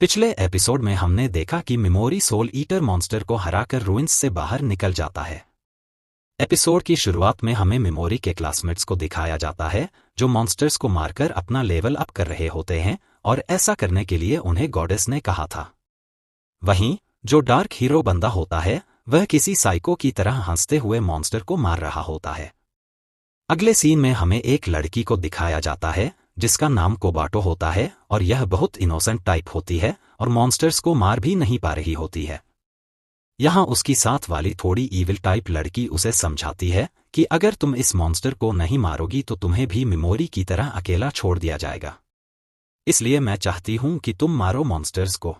पिछले एपिसोड में हमने देखा कि मिमोरी सोल ईटर मॉन्स्टर को हराकर रूइंस से बाहर निकल जाता है। एपिसोड की शुरुआत में हमें मिमोरी के क्लासमेट्स को दिखाया जाता है जो मॉन्स्टर्स को मारकर अपना लेवल अप कर रहे होते हैं और ऐसा करने के लिए उन्हें गॉडेस ने कहा था। वहीं जो डार्क हीरो बंदा होता है वह किसी साइको की तरह हंसते हुए मॉन्स्टर को मार रहा होता है। अगले सीन में हमें एक लड़की को दिखाया जाता है जिसका नाम कोबाटो होता है और यह बहुत इनोसेंट टाइप होती है और मॉन्स्टर्स को मार भी नहीं पा रही होती है। यहाँ उसकी साथ वाली थोड़ी ईविल टाइप लड़की उसे समझाती है कि अगर तुम इस मॉन्स्टर को नहीं मारोगी तो तुम्हें भी मिमोरी की तरह अकेला छोड़ दिया जाएगा, इसलिए मैं चाहती हूं कि तुम मारो मॉन्स्टर्स को।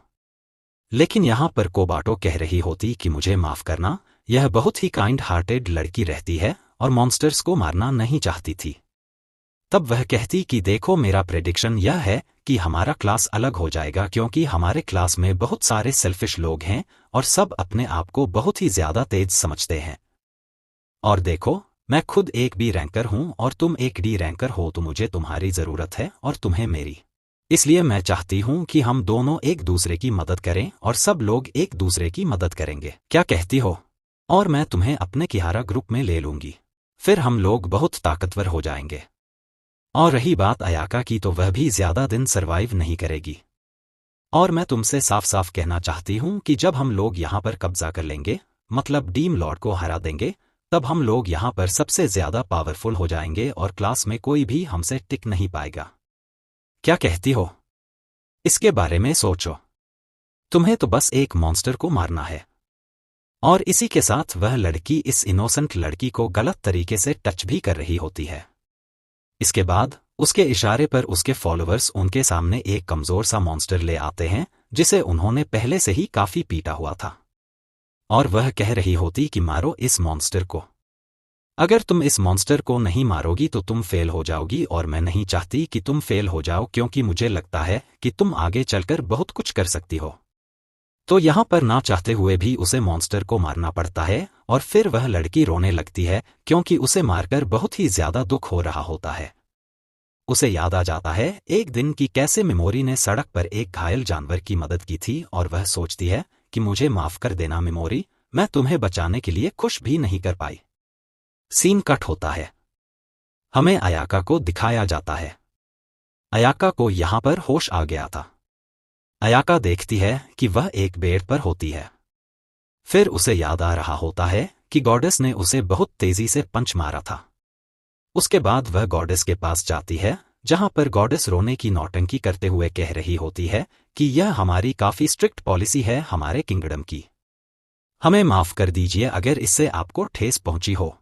लेकिन यहाँ पर कोबाटो कह रही होती कि मुझे माफ करना, यह बहुत ही काइंड हार्टेड लड़की रहती है और मॉन्स्टर्स को मारना नहीं चाहती थी। तब वह कहती कि देखो मेरा प्रेडिक्शन यह है कि हमारा क्लास अलग हो जाएगा क्योंकि हमारे क्लास में बहुत सारे सेल्फिश लोग हैं और सब अपने आप को बहुत ही ज्यादा तेज समझते हैं। और देखो मैं खुद एक बी रैंकर हूं और तुम एक डी रैंकर हो, तो मुझे तुम्हारी जरूरत है और तुम्हें मेरी। इसलिए मैं चाहती हूं कि हम दोनों एक दूसरे की मदद करें और सब लोग एक दूसरे की मदद करेंगे। क्या कहती हो? और मैं तुम्हें अपने किहारा ग्रुप में ले लूंगी, फिर हम लोग बहुत ताकतवर हो जाएंगे। और रही बात अयाका की, तो वह भी ज्यादा दिन सरवाइव नहीं करेगी। और मैं तुमसे साफ साफ कहना चाहती हूं कि जब हम लोग यहाँ पर कब्जा कर लेंगे, मतलब डीम लॉर्ड को हरा देंगे, तब हम लोग यहाँ पर सबसे ज्यादा पावरफुल हो जाएंगे और क्लास में कोई भी हमसे टिक नहीं पाएगा। क्या कहती हो? इसके बारे में सोचो। तुम्हें तो बस एक मॉन्स्टर को मारना है। और इसी के साथ वह लड़की इस इनोसेंट लड़की को गलत तरीके से टच भी कर रही होती है। इसके बाद उसके इशारे पर उसके फॉलोअर्स उनके सामने एक कमजोर सा मॉन्स्टर ले आते हैं जिसे उन्होंने पहले से ही काफी पीटा हुआ था। और वह कह रही होती कि मारो इस मॉन्स्टर को। अगर तुम इस मॉन्स्टर को नहीं मारोगी तो तुम फेल हो जाओगी और मैं नहीं चाहती कि तुम फेल हो जाओ क्योंकि मुझे लगता है कि तुम आगे चलकर बहुत कुछ कर सकती हो। तो यहाँ पर ना चाहते हुए भी उसे मॉन्स्टर को मारना पड़ता है और फिर वह लड़की रोने लगती है क्योंकि उसे मारकर बहुत ही ज्यादा दुख हो रहा होता है। उसे याद आ जाता है एक दिन की कैसे मिमोरी ने सड़क पर एक घायल जानवर की मदद की थी और वह सोचती है कि मुझे माफ कर देना मिमोरी, मैं तुम्हें बचाने के लिए कुछ भी नहीं कर पाई। सीन कट होता है। हमें अयाका को दिखाया जाता है। अयाका को यहाँ पर होश आ गया था। अयाका देखती है कि वह एक बेड पर होती है। फिर उसे याद आ रहा होता है कि गॉडेस ने उसे बहुत तेजी से पंच मारा था। उसके बाद वह गॉडेस के पास जाती है जहां पर गॉडेस रोने की नौटंकी करते हुए कह रही होती है कि यह हमारी काफी स्ट्रिक्ट पॉलिसी है हमारे किंगडम की। हमें माफ कर दीजिए अगर इससे आपको ठेस पहुंची हो।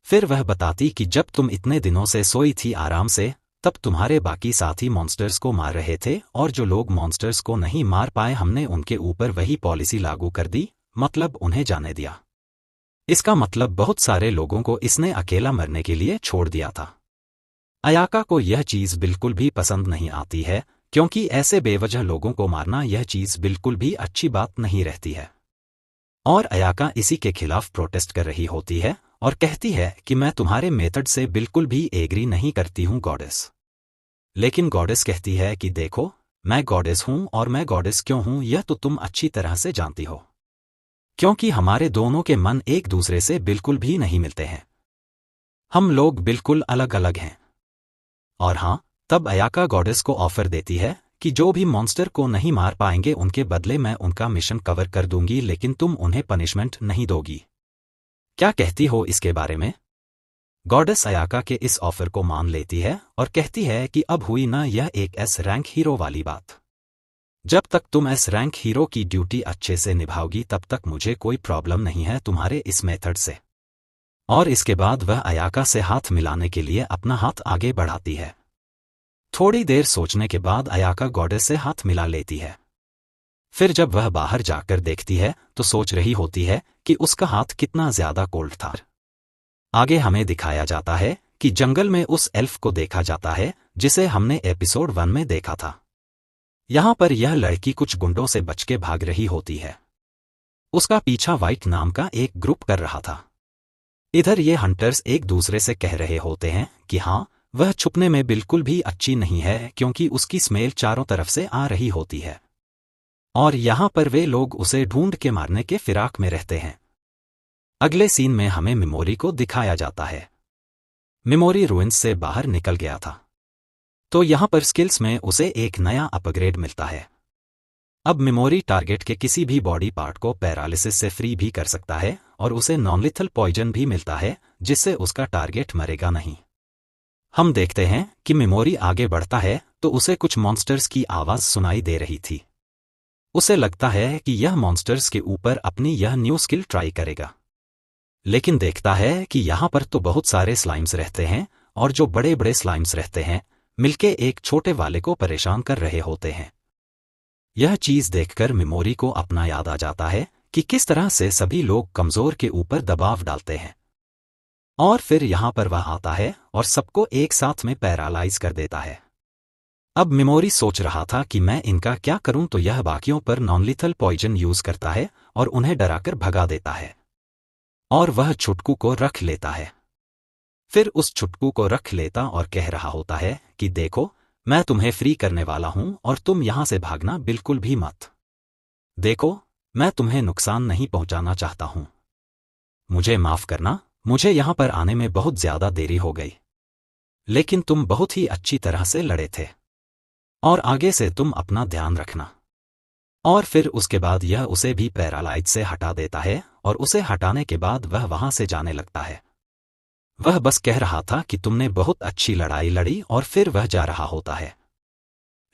फिर वह बताती कि जब तुम इतने दिनों से सोई थी आराम से, तब तुम्हारे बाकी साथी मॉन्स्टर्स को मार रहे थे और जो लोग मॉन्स्टर्स को नहीं मार पाए हमने उनके ऊपर वही पॉलिसी लागू कर दी, मतलब उन्हें जाने दिया। इसका मतलब बहुत सारे लोगों को इसने अकेला मरने के लिए छोड़ दिया था। अयाका को यह चीज बिल्कुल भी पसंद नहीं आती है क्योंकि ऐसे बेवजह लोगों को मारना यह चीज बिल्कुल भी अच्छी बात नहीं रहती है। और अयाका इसी के खिलाफ प्रोटेस्ट कर रही होती है और कहती है कि मैं तुम्हारे मेथड से बिल्कुल भी एग्री नहीं करती हूं गॉडेस। लेकिन गॉडेस कहती है कि देखो मैं गॉडेस हूं और मैं गॉडेस क्यों हूं यह तो तुम अच्छी तरह से जानती हो, क्योंकि हमारे दोनों के मन एक दूसरे से बिल्कुल भी नहीं मिलते हैं। हम लोग बिल्कुल अलग अलग हैं। और हाँ, तब अयाका गॉडेस को ऑफर देती है कि जो भी मॉन्स्टर को नहीं मार पाएंगे उनके बदले मैं उनका मिशन कवर कर दूंगी, लेकिन तुम उन्हें पनिशमेंट नहीं दोगी। क्या कहती हो इसके बारे में? गॉडेस अयाका के इस ऑफर को मान लेती है और कहती है कि अब हुई ना यह एक एस रैंक हीरो वाली बात। जब तक तुम एस रैंक हीरो की ड्यूटी अच्छे से निभाओगी तब तक मुझे कोई प्रॉब्लम नहीं है तुम्हारे इस मेथड से। और इसके बाद वह अयाका से हाथ मिलाने के लिए अपना हाथ आगे बढ़ाती है। थोड़ी देर सोचने के बाद अयाका गॉडेस से हाथ मिला लेती है। फिर जब वह बाहर जाकर देखती है तो सोच रही होती है कि उसका हाथ कितना ज्यादा कोल्ड था। आगे हमें दिखाया जाता है कि जंगल में उस एल्फ को देखा जाता है जिसे हमने एपिसोड 1 में देखा था। यहाँ पर यह लड़की कुछ गुंडों से बच के भाग रही होती है। उसका पीछा वाइट नाम का एक ग्रुप कर रहा था। इधर ये हंटर्स एक दूसरे से कह रहे होते हैं कि हाँ, वह छुपने में बिल्कुल भी अच्छी नहीं है क्योंकि उसकी स्मेल चारों तरफ से आ रही होती है। और यहाँ पर वे लोग उसे ढूंढ के मारने के फिराक में रहते हैं। अगले सीन में हमें मेमोरी को दिखाया जाता है। मेमोरी रूइंस से बाहर निकल गया था, तो यहाँ पर स्किल्स में उसे एक नया अपग्रेड मिलता है। अब मेमोरी टारगेट के किसी भी बॉडी पार्ट को पैरालिसिस से फ्री भी कर सकता है और उसे नॉन-लिथल पॉइजन भी मिलता है, जिससे उसका टारगेट मरेगा नहीं। हम देखते हैं कि मेमोरी आगे बढ़ता है तो उसे कुछ मॉन्स्टर्स की आवाज सुनाई दे रही थी। उसे लगता है कि यह मॉन्स्टर्स के ऊपर अपनी यह न्यू स्किल ट्राई करेगा, लेकिन देखता है कि यहाँ पर तो बहुत सारे स्लाइम्स रहते हैं और जो बड़े बड़े स्लाइम्स रहते हैं मिलके एक छोटे वाले को परेशान कर रहे होते हैं। यह चीज देखकर मेमोरी को अपना याद आ जाता है कि किस तरह से सभी लोग कमजोर के ऊपर दबाव डालते हैं, और फिर यहाँ पर वह आता है और सबको एक साथ में पैरालाइज कर देता है। अब मेमोरी सोच रहा था कि मैं इनका क्या करूं, तो यह बाकियों पर नॉन-लिथल पॉइजन यूज करता है और उन्हें डराकर भगा देता है, और वह छुटकू को रख लेता है। फिर उस छुटकू को रख लेता और कह रहा होता है कि देखो, मैं तुम्हें फ्री करने वाला हूं और तुम यहां से भागना बिल्कुल भी मत। देखो, मैं तुम्हें नुकसान नहीं पहुंचाना चाहता हूं। मुझे माफ करना, मुझे यहां पर आने में बहुत ज्यादा देरी हो गई, लेकिन तुम बहुत ही अच्छी तरह से लड़े थे, और आगे से तुम अपना ध्यान रखना। और फिर उसके बाद यह उसे भी पैरालाइज से हटा देता है, और उसे हटाने के बाद वह वहां से जाने लगता है। वह बस कह रहा था कि तुमने बहुत अच्छी लड़ाई लड़ी, और फिर वह जा रहा होता है।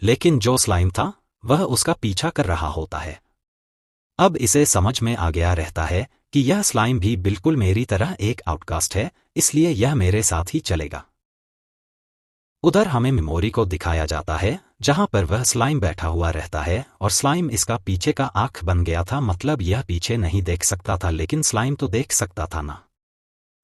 लेकिन जो स्लाइम था वह उसका पीछा कर रहा होता है। अब इसे समझ में आ गया रहता है कि यह स्लाइम भी बिल्कुल मेरी तरह एक आउटकास्ट है, इसलिए यह मेरे साथ ही चलेगा। उधर हमें मेमोरी को दिखाया जाता है जहां पर वह स्लाइम बैठा हुआ रहता है, और स्लाइम इसका पीछे का आंख बन गया था। मतलब यह पीछे नहीं देख सकता था, लेकिन स्लाइम तो देख सकता था ना।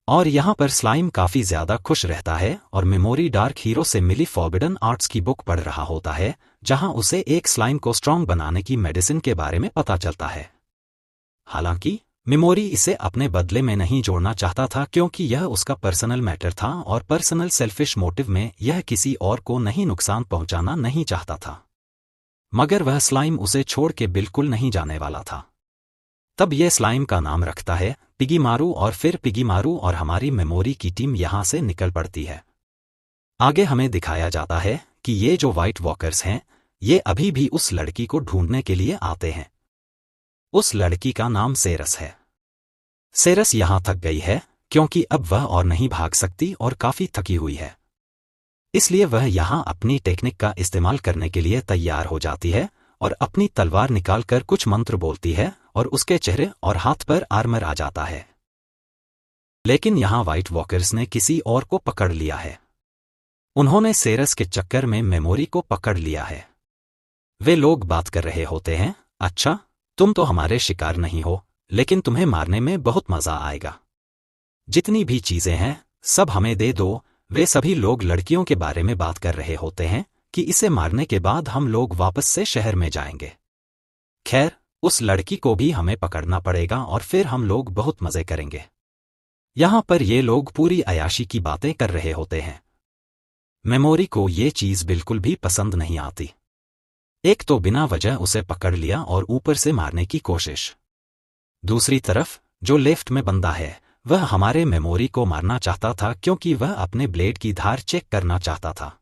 और यहाँ पर स्लाइम काफी ज्यादा खुश रहता है और मेमोरी डार्क हीरो से मिली फॉरबिडन आर्ट्स की बुक पढ़ रहा होता है, जहां उसे एक स्लाइम को स्ट्रॉन्ग बनाने की मेडिसिन के बारे में पता चलता है। हालांकि मेमोरी इसे अपने बदले में नहीं जोड़ना चाहता था, क्योंकि यह उसका पर्सनल मैटर था और पर्सनल सेल्फिश मोटिव में यह किसी और को नहीं नुकसान पहुंचाना नहीं चाहता था। मगर वह स्लाइम उसे छोड़ के बिल्कुल नहीं जाने वाला था। तब यह स्लाइम का नाम रखता है पिगीमारू, और फिर पिगीमारू और हमारी मेमोरी की टीम यहां से निकल पड़ती है। आगे हमें दिखाया जाता है कि ये जो व्हाइट वॉकर्स हैं ये अभी भी उस लड़की को ढूंढने के लिए आते हैं। उस लड़की का नाम सेरस है। सेरस यहां थक गई है क्योंकि अब वह और नहीं भाग सकती और काफी थकी हुई है, इसलिए वह यहां अपनी टेक्निक का इस्तेमाल करने के लिए तैयार हो जाती है और अपनी तलवार निकालकर कुछ मंत्र बोलती है और उसके चेहरे और हाथ पर आर्मर आ जाता है। लेकिन यहां व्हाइट वॉकर्स ने किसी और को पकड़ लिया है। उन्होंने सेरस के चक्कर में मेमोरी को पकड़ लिया है। वे लोग बात कर रहे होते हैं, अच्छा तुम तो हमारे शिकार नहीं हो, लेकिन तुम्हें मारने में बहुत मजा आएगा। जितनी भी चीजें हैं सब हमें दे दो। वे सभी लोग लड़कियों के बारे में बात कर रहे होते हैं कि इसे मारने के बाद हम लोग वापस से शहर में जाएंगे। खैर, उस लड़की को भी हमें पकड़ना पड़ेगा और फिर हम लोग बहुत मजे करेंगे। यहां पर ये लोग पूरी अयाशी की बातें कर रहे होते हैं। मेमोरी को ये चीज बिल्कुल भी पसंद नहीं आती। एक तो बिना वजह उसे पकड़ लिया और ऊपर से मारने की कोशिश। दूसरी तरफ जो लेफ्ट में बंदा है वह हमारे मेमोरी को मारना चाहता था, क्योंकि वह अपने ब्लेड की धार चेक करना चाहता था।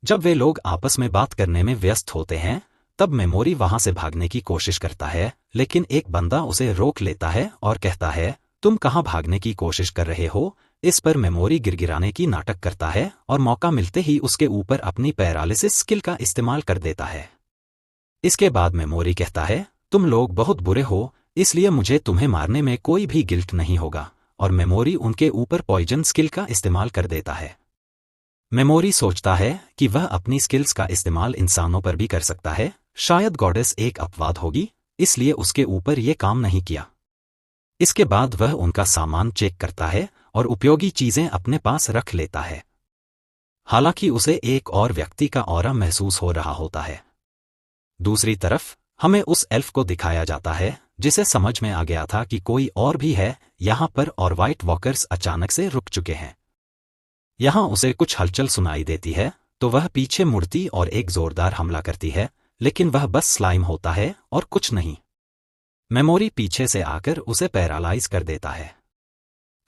जब वे लोग आपस में बात करने में व्यस्त होते हैं तब मेमोरी वहां से भागने की कोशिश करता है, लेकिन एक बंदा उसे रोक लेता है और कहता है, तुम कहां भागने की कोशिश कर रहे हो। इस पर मेमोरी गिरगिराने की नाटक करता है और मौका मिलते ही उसके ऊपर अपनी पैरालिसिस स्किल का इस्तेमाल कर देता है। इसके बाद मेमोरी कहता है, तुम लोग बहुत बुरे हो, इसलिए मुझे तुम्हें मारने में कोई भी गिल्ट नहीं होगा, और मेमोरी उनके ऊपर पॉइजन स्किल का इस्तेमाल कर देता है। मेमोरी सोचता है कि वह अपनी स्किल्स का इस्तेमाल इंसानों पर भी कर सकता है, शायद गॉडेस एक अपवाद होगी, इसलिए उसके ऊपर ये काम नहीं किया। इसके बाद वह उनका सामान चेक करता है और उपयोगी चीजें अपने पास रख लेता है। हालांकि उसे एक और व्यक्ति का ऑरा महसूस हो रहा होता है। दूसरी तरफ हमें उस एल्फ को दिखाया जाता है जिसे समझ में आ गया था कि कोई और भी है यहां पर, और व्हाइट वॉकर्स अचानक से रुक चुके हैं। यहां उसे कुछ हलचल सुनाई देती है तो वह पीछे मुड़ती और एक जोरदार हमला करती है, लेकिन वह बस स्लाइम होता है और कुछ नहीं। मेमोरी पीछे से आकर उसे पैरालाइज कर देता है।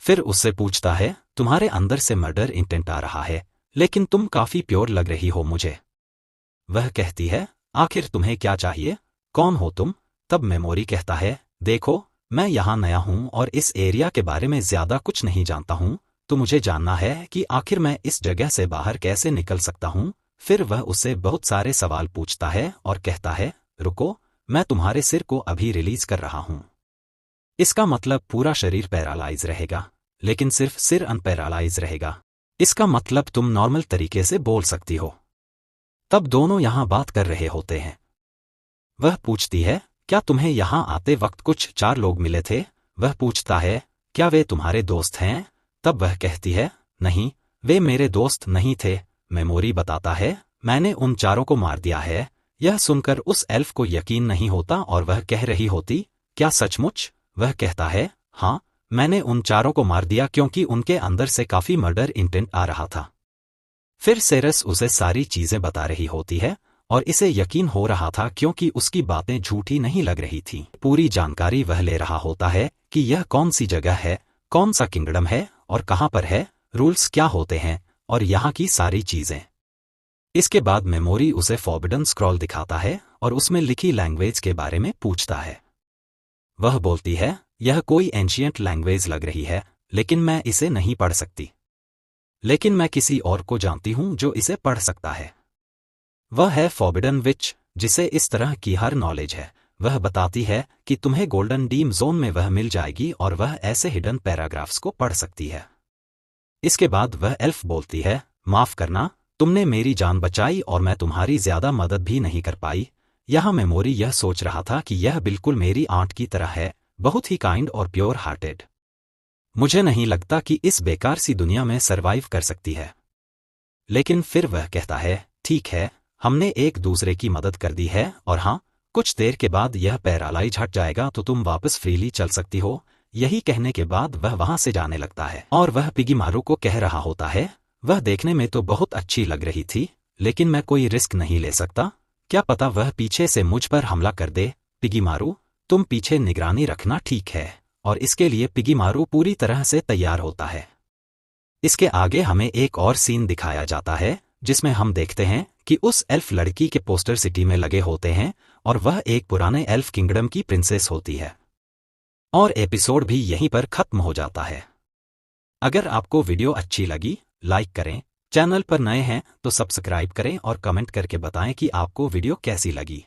फिर उससे पूछता है, तुम्हारे अंदर से मर्डर इंटेंट आ रहा है, लेकिन तुम काफी प्योर लग रही हो मुझे। वह कहती है, आखिर तुम्हें क्या चाहिए, कौन हो तुम? तब मेमोरी कहता है, देखो, मैं यहाँ नया हूँ और इस एरिया के बारे में ज्यादा कुछ नहीं जानता हूँ, तो मुझे जानना है कि आखिर मैं इस जगह से बाहर कैसे निकल सकता हूँ। फिर वह उससे बहुत सारे सवाल पूछता है और कहता है, रुको, मैं तुम्हारे सिर को अभी रिलीज कर रहा हूँ। इसका मतलब पूरा शरीर पैरालाइज रहेगा, लेकिन सिर्फ सिर अनपैरालाइज रहेगा। इसका मतलब तुम नॉर्मल तरीके से बोल सकती हो। तब दोनों यहाँ बात कर रहे होते हैं। वह पूछती है, क्या तुम्हें यहाँ आते वक्त कुछ 4 लोग मिले थे? वह पूछता है, क्या वे तुम्हारे दोस्त हैं? तब वह कहती है, नहीं, वे मेरे दोस्त नहीं थे। मेमोरी बताता है, मैंने उन 4 को मार दिया है। यह सुनकर उस एल्फ को यकीन नहीं होता और वह कह रही होती, क्या सचमुच? वह कहता है, हाँ, मैंने उन 4 को मार दिया क्योंकि उनके अंदर से काफी मर्डर इंटेंट आ रहा था। फिर सेरस उसे सारी चीजें बता रही होती है और इसे यकीन हो रहा था क्योंकि उसकी बातें झूठी नहीं लग रही थी। पूरी जानकारी वह ले रहा होता है कि यह कौन सी जगह है, कौन सा किंगडम है और कहाँ पर है, रूल्स क्या होते हैं और यहाँ की सारी चीजें। इसके बाद मेमोरी उसे फॉरबिडन स्क्रॉल दिखाता है और उसमें लिखी लैंग्वेज के बारे में पूछता है। वह बोलती है, यह कोई एंशियंट लैंग्वेज लग रही है, लेकिन मैं इसे नहीं पढ़ सकती। लेकिन मैं किसी और को जानती हूँ जो इसे पढ़ सकता है। वह है फॉरबिडन विच, जिसे इस तरह की हर नॉलेज है। वह बताती है कि तुम्हें गोल्डन डीम जोन में वह मिल जाएगी और वह ऐसे हिडन पैराग्राफ्स को पढ़ सकती है। इसके बाद वह एल्फ बोलती है, माफ करना, तुमने मेरी जान बचाई और मैं तुम्हारी ज्यादा मदद भी नहीं कर पाई। यहाँ मेमोरी यह सोच रहा था कि यह बिल्कुल मेरी आंट की तरह है, बहुत ही काइंड और प्योर हार्टेड। मुझे नहीं लगता कि इस बेकार सी दुनिया में सरवाइव कर सकती है। लेकिन फिर वह कहता है, ठीक है, हमने एक दूसरे की मदद कर दी है और हाँ, कुछ देर के बाद यह पैरालाइज हट जाएगा तो तुम वापस फ्रीली चल सकती हो। यही कहने के बाद वह वहां से जाने लगता है और वह पिगीमारू को कह रहा होता है, वह देखने में तो बहुत अच्छी लग रही थी, लेकिन मैं कोई रिस्क नहीं ले सकता। क्या पता वह पीछे से मुझ पर हमला कर दे। पिगीमारू, तुम पीछे निगरानी रखना, ठीक है? और इसके लिए पिगीमारू पूरी तरह से तैयार होता है। इसके आगे हमें एक और सीन दिखाया जाता है जिसमें हम देखते हैं कि उस एल्फ लड़की के पोस्टर सिटी में लगे होते हैं और वह एक पुराने एल्फ किंगडम की प्रिंसेस होती है। और एपिसोड भी यहीं पर खत्म हो जाता है। अगर आपको वीडियो अच्छी लगी, लाइक करें, चैनल पर नए हैं तो सब्सक्राइब करें और कमेंट करके बताएं कि आपको वीडियो कैसी लगी।